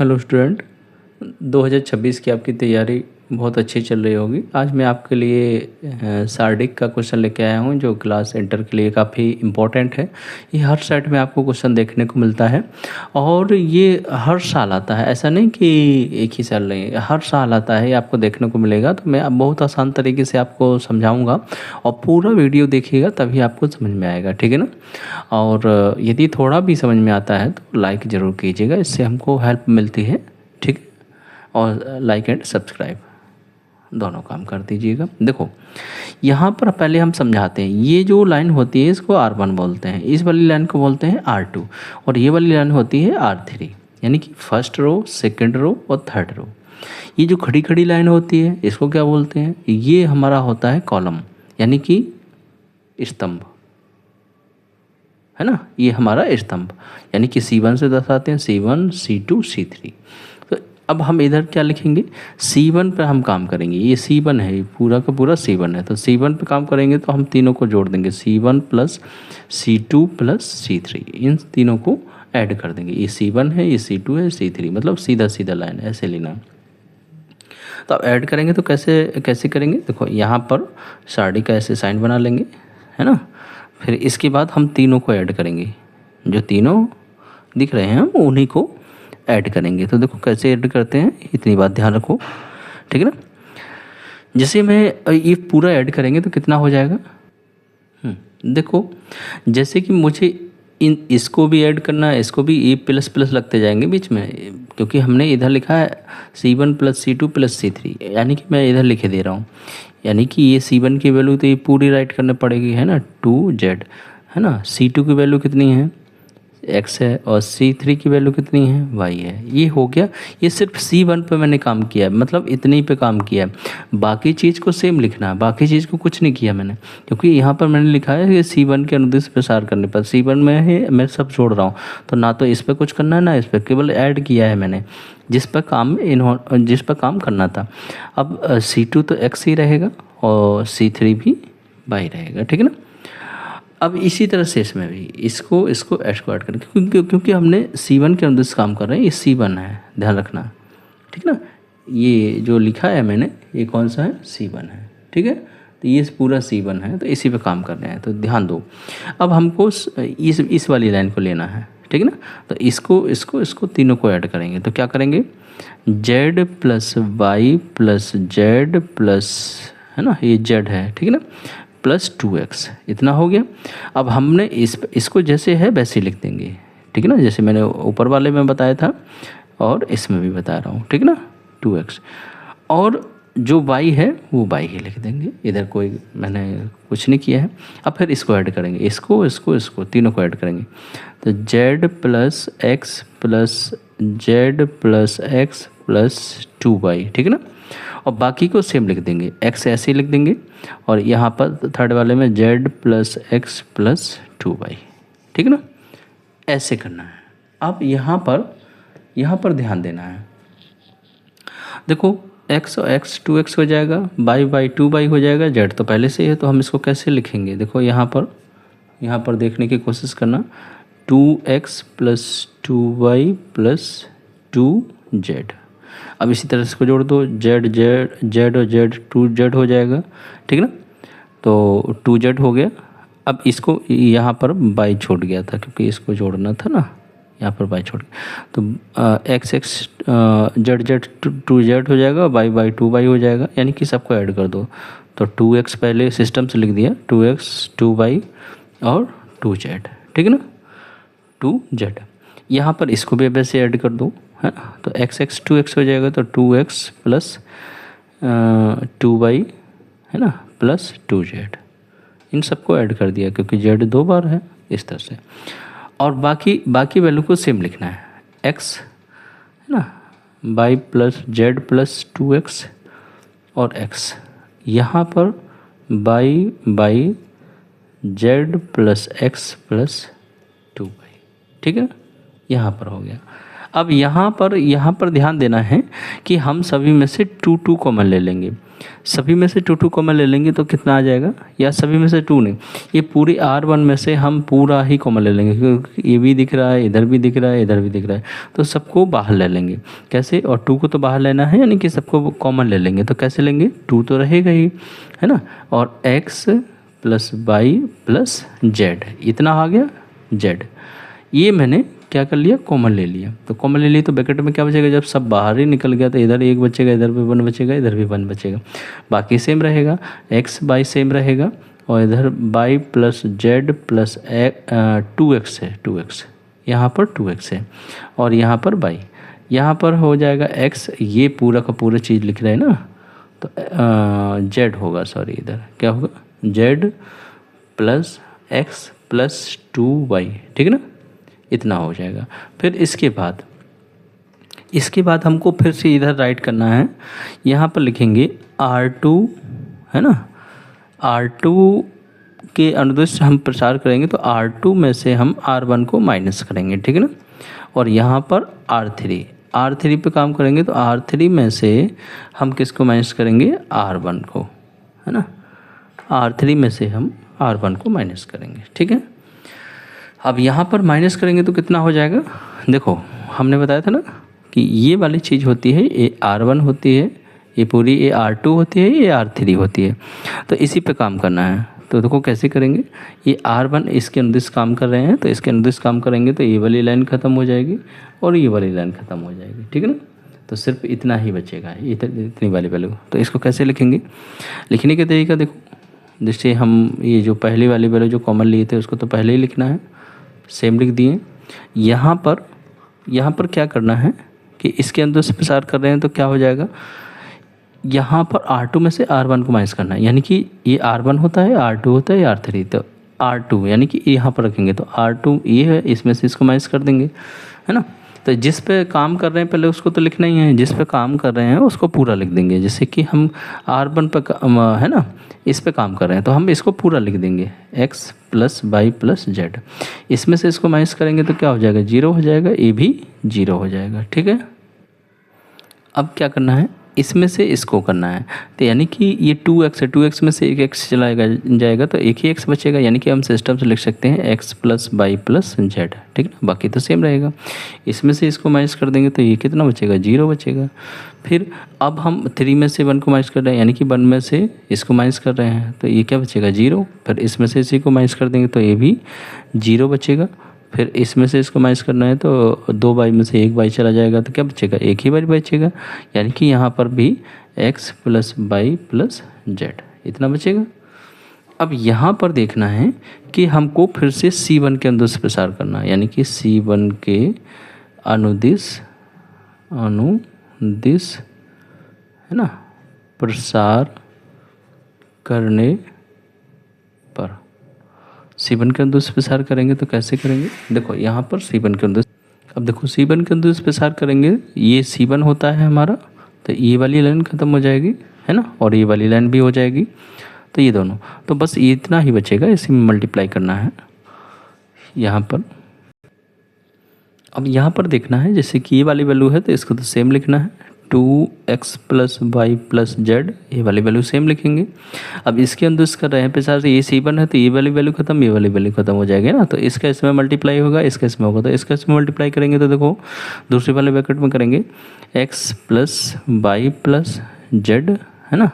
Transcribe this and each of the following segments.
Hello student, 2026 की आपकी तैयारी बहुत अच्छी चल रही होगी। आज मैं आपके लिए सार्डिक का क्वेश्चन लेके आया हूँ जो क्लास इंटर के लिए काफ़ी इम्पोर्टेंट है। ये हर सेट में आपको क्वेश्चन देखने को मिलता है और ये हर साल आता है, ऐसा नहीं कि एक ही साल नहीं, हर साल आता है, ये आपको देखने को मिलेगा। तो मैं अब बहुत आसान तरीके से आपको समझाऊँगा और पूरा वीडियो देखिएगा तभी आपको समझ में आएगा, ठीक है ना। और यदि थोड़ा भी समझ में आता है तो लाइक ज़रूर कीजिएगा, इससे हमको हेल्प मिलती है, ठीक है। और लाइक एंड सब्सक्राइब दोनों काम कर दीजिएगा। देखो यहाँ पर पहले हम समझाते हैं, ये जो लाइन होती है इसको R1 बोलते हैं, इस वाली लाइन को बोलते हैं R2 और ये वाली लाइन होती है R3, यानी कि फर्स्ट रो, सेकंड रो और थर्ड रो। ये जो खड़ी खड़ी लाइन होती है इसको क्या बोलते हैं, ये हमारा होता है कॉलम, यानी कि स्तंभ, है ना। ये हमारा स्तंभ, यानी कि C1 से दर्शाते हैं, C1 C2 C3। तो अब हम इधर क्या लिखेंगे, C1 पर हम काम करेंगे। ये C1 है, पूरा का पूरा C1 है, तो C1 पे काम करेंगे तो हम तीनों को जोड़ देंगे, C1 plus C2 plus C3, इन तीनों को ऐड कर देंगे। ये C1 है, ये C2 है, C3, मतलब सीधा सीधा लाइन ऐसे लेना। तो अब ऐड करेंगे तो कैसे कैसे करेंगे, देखो यहाँ पर साड़ी का ऐसे साइन बना लेंगे, है ना। फिर इसके बाद हम तीनों को ऐड करेंगे, जो तीनों दिख रहे हैं हम उन्हीं को ऐड करेंगे। तो देखो कैसे ऐड करते हैं, इतनी बात ध्यान रखो, ठीक है ना। जैसे मैं ये पूरा ऐड करेंगे तो कितना हो जाएगा, देखो जैसे कि मुझे इसको भी ऐड करना है, इसको भी ये प्लस प्लस लगते जाएंगे बीच में, क्योंकि हमने इधर लिखा है C1 plus C2 plus C3, यानी कि मैं इधर लिखे दे रहा हूँ, यानी कि ये C1 की वैल्यू तो ये पूरी राइट करने पड़ेगी, है ना, 2Z, है ना। C2 की वैल्यू कितनी है, X है, और C3 की वैल्यू कितनी है, Y है। ये हो गया, ये सिर्फ C1 पे मैंने काम किया है, मतलब इतने ही पे काम किया है। बाकी चीज़ को सेम लिखना है, बाकी चीज़ को कुछ नहीं किया मैंने, क्योंकि यहाँ पर मैंने लिखा है कि C1 के अनुदिश प्रसार करने पर, C1 में है, मैं सब जोड़ रहा हूँ, तो ना तो इस पर कुछ करना है ना इस पर, केवल ऐड किया है मैंने जिस पर काम करना था। अब C2 तो X ही रहेगा और C3 भी Y रहेगा, ठीक है ना। अब इसी तरह से इसमें भी इसको ऐड करें, क्योंकि हमने C1 के अनुदेश काम कर रहे हैं, ये C1 है, ध्यान रखना, ठीक ना। ये जो लिखा है मैंने, ये कौन सा है, C1 है, ठीक है। तो ये पूरा C1 है, तो इसी पे काम कर रहे हैं, तो ध्यान दो। अब हमको इस वाली लाइन को लेना है, ठीक है ना। तो इसको तीनों को ऐड करेंगे, तो क्या करेंगे, Z plus Y plus Z plus, है ना, ये Z है, ठीक है ना, प्लस 2x, इतना हो गया। अब हमने इसको जैसे है वैसे लिख देंगे, ठीक है ना, जैसे मैंने ऊपर वाले में बताया था और इसमें भी बता रहा हूँ, ठीक है ना, 2x। और जो y है वो y ही लिख देंगे, इधर कोई मैंने कुछ नहीं किया है। अब फिर इसको ऐड करेंगे, इसको तीनों को ऐड करेंगे, तो z plus x plus Z plus x plus 2y, ठीक है ना। और बाकी को सेम लिख देंगे, x ऐसे ही लिख देंगे, और यहाँ पर थर्ड वाले में z plus x plus 2y, ठीक है ना, ऐसे करना है। अब यहाँ पर ध्यान देना है, देखो x और x 2x हो जाएगा, y 2y हो जाएगा, z तो पहले से ही है, तो हम इसको कैसे लिखेंगे, देखो यहाँ पर देखने की कोशिश करना, 2x plus 2y plus 2z। अब इसी तरह से इसको जोड़ दो, z और z 2z हो जाएगा, ठीक है ना, तो 2z हो गया। अब इसको यहाँ पर y छोड़ गया था, क्योंकि इसको जोड़ना था ना, यहाँ पर y छोड़ गया, तो x z 2z हो जाएगा, y 2y हो जाएगा, यानी कि सबको ऐड कर दो। तो 2x पहले सिस्टम से लिख दिया, 2x 2y और 2z, ठीक है ना, 2z। यहाँ पर इसको भी वैसे ऐड कर दो, है ना, तो x 2x हो जाएगा, तो 2x प्लस 2y, है ना, प्लस 2z, इन सबको ऐड कर दिया, क्योंकि z 2 बार है, इस तरह से। और बाकी वैल्यू को सेम लिखना है, x, है ना, y plus z plus 2x और x, यहाँ पर y z plus x plus 2y, ठीक है ना, यहाँ पर हो गया। अब यहाँ पर ध्यान देना है कि हम सभी में से 2 कॉमन ले लेंगे। सभी में से 2 कॉमन ले लेंगे तो कितना आ जाएगा, या सभी में से 2 नहीं, ये पूरी R1 में से हम पूरा ही कॉमन ले लेंगे, क्योंकि ये भी दिख रहा है, इधर भी दिख रहा है, इधर भी दिख रहा है, तो सबको बाहर ले लेंगे। कैसे, और 2 को तो बाहर लेना है, यानी कि सबको कॉमन ले लेंगे। तो कैसे लेंगे, 2 तो रहेगा ही, है ना, और x plus Y plus Z, इतना आ गया जेड। ये मैंने क्या कर लिया, कॉमन ले लिया। तो कॉमन ले लिया तो ब्रैकेट में क्या बचेगा, जब सब बाहर ही निकल गया तो इधर 1 बचेगा, इधर भी 1 बचेगा, इधर भी 1 बचेगा, बाकी सेम रहेगा, x बाई सेम रहेगा, और इधर by plus Z plus 2x है, 2x यहाँ पर 2x है, और यहाँ पर बाई, यहाँ पर हो जाएगा x, ये पूरा का पूरा चीज़ लिख रहे हैं ना, तो जेड होगा, सॉरी इधर क्या होगा, Z plus x plus 2y, ठीक है ना, इतना हो जाएगा। फिर इसके बाद हमको फिर से इधर राइट करना है, यहाँ पर लिखेंगे R2, है ना, R2 के अनुदिश हम प्रसार करेंगे तो R2 में से हम R1 को माइनस करेंगे, ठीक है ना, और यहाँ पर R3 पे काम करेंगे तो R3 में से हम किसको माइनस करेंगे, R1 को, है ना, R3 में से हम R1 को माइनस करेंगे, ठीक है। अब यहाँ पर माइनस करेंगे तो कितना हो जाएगा, देखो हमने बताया था ना कि ये वाली चीज़ होती है, ये R1 होती है, ये पूरी ये R2 होती है, ये R3 होती है, तो इसी पे काम करना है। तो देखो कैसे करेंगे, ये R1 इसके अनुदिश काम कर रहे हैं, तो इसके अनुदिश काम करेंगे तो ये वाली लाइन ख़त्म हो जाएगी और ये वाली लाइन ख़त्म हो जाएगी, ठीक है ना, तो सिर्फ इतना ही बचेगा, इतनी वाली वैल्यू। तो इसको कैसे लिखेंगे, लिखने का तरीका देखो, जैसे हम ये जो पहली वाली वैल्यू जो कॉमन लिए थे उसको तो पहले ही लिखना है, सेम लिख दिए। यहाँ पर क्या करना है कि इसके अंदर से प्रसार कर रहे हैं तो क्या हो जाएगा, यहाँ पर R2 में से R1 को माइनस करना है, यानी कि ये R1 होता है, R2 होता है, R3, तो R2 यानी कि यहाँ पर रखेंगे तो R2 ये है, इसमें से इसको माइनस कर देंगे, है ना। तो जिस पे काम कर रहे हैं पहले उसको तो लिखना ही है, जिस पे काम कर रहे हैं उसको पूरा लिख देंगे। जैसे कि हम R1 पे है ना, इस पे काम कर रहे हैं तो हम इसको पूरा लिख देंगे, x plus Y plus Z, इसमें से इसको माइनस करेंगे तो क्या हो जाएगा, 0 हो जाएगा, ये भी 0 हो जाएगा, ठीक है। अब क्या करना है, इसमें से इसको करना है, तो यानी कि ये 2x है, 2x में से एक x चलाएगा जाएगा तो एक ही x बचेगा, यानी कि हम सिस्टम से लिख सकते हैं x plus Y plus Z, ठीक है ना, बाकी तो सेम रहेगा। इसमें से इसको माइनस कर देंगे तो ये कितना बचेगा, 0 बचेगा। फिर अब हम 3 में से 1 को माइनस कर रहे हैं, यानी कि 1 में से इसको माइनस कर रहे हैं तो ये क्या बचेगा, 0। फिर इसमें से इसी को माइनस कर देंगे तो ये भी 0 बचेगा। फिर इसमें से इसको माइनस करना है तो 2 बाई में से 1 बाई चला जाएगा तो क्या बचेगा, 1 ही बाई बचेगा, यानी कि यहाँ पर भी x plus Y plus Z इतना बचेगा। अब यहाँ पर देखना है कि हमको फिर से C1 के अनुदिश प्रसार करना है, यानी कि C1 के अनुदिश है ना प्रसार करने पर C1 के अनुदिश प्रसार करेंगे तो कैसे करेंगे, देखो यहाँ पर C1 के अनुदिश, अब देखो C1 के अनुदिश प्रसार करेंगे, ये C1 होता है हमारा, तो ये वाली लाइन ख़त्म हो जाएगी, है ना, और ये वाली लाइन भी हो जाएगी, तो ये दोनों, तो बस इतना ही बचेगा, इसी में मल्टीप्लाई करना है यहाँ पर। अब यहाँ पर देखना है जैसे कि ये वाली वैल्यू है तो इसको तो सेम लिखना है, 2x plus Y plus Z, ये वाली वैल्यू सेम लिखेंगे। अब इसके अंदर इसका रहे प्रसार से ये C1 है तो ये वाली वैल्यू खत्म, ये वाली वैल्यू खत्म हो जाएगी ना, तो इसका इसमें मल्टीप्लाई होगा, इसका इसमें होगा, तो इसका इसमें मल्टीप्लाई करेंगे तो देखो दूसरे वाले ब्रैकेट में करेंगे x plus Y plus Z, है ना,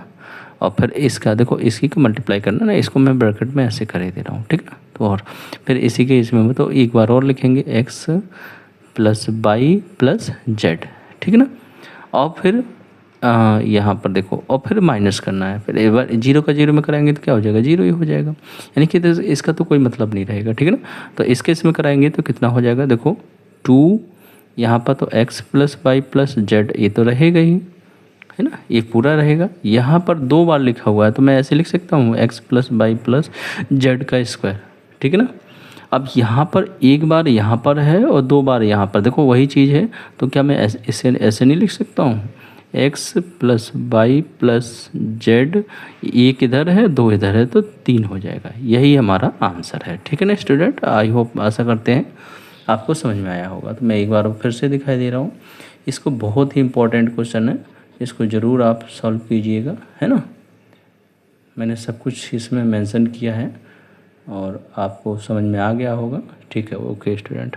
और फिर इसका देखो इसी को मल्टीप्लाई करना ना, इसको मैं ब्रैकेट में ऐसे कर ही दे रहा हूँ, ठीक है। तो और फिर इसी के इसमें तो एक बार और लिखेंगे x plus Y plus Z, ठीक है ना, और फिर यहाँ पर देखो और फिर माइनस करना है, फिर एक बार 0 का 0 में कराएंगे तो क्या हो जाएगा, 0 ही हो जाएगा, यानी कि इसका तो कोई मतलब नहीं रहेगा, ठीक है ना। तो इसके इसमें कराएंगे तो कितना हो जाएगा, देखो 2 यहाँ पर तो x plus Y plus Z ये तो रहेगा ही, है ना, ये पूरा रहेगा। यहाँ पर 2 बार लिखा हुआ है तो मैं ऐसे लिख सकता हूँ x plus Y plus Z का स्क्वायर, ठीक है ना। अब यहाँ पर एक बार यहाँ पर है और 2 बार यहाँ पर, देखो वही चीज़ है, तो क्या मैं ऐसे नहीं लिख सकता हूँ, x plus Y plus Z, एक इधर है 2 इधर है तो 3 हो जाएगा, यही हमारा आंसर है, ठीक है ना स्टूडेंट। आई होप, आशा करते हैं आपको समझ में आया होगा। तो मैं एक बार फिर से दिखाई दे रहा हूँ, इसको बहुत ही इम्पोर्टेंट क्वेश्चन है, इसको ज़रूर आप सॉल्व कीजिएगा, है ना। मैंने सब कुछ इसमें मेंशन किया है और आपको समझ में आ गया होगा। ठीक है, ओके स्टूडेंट।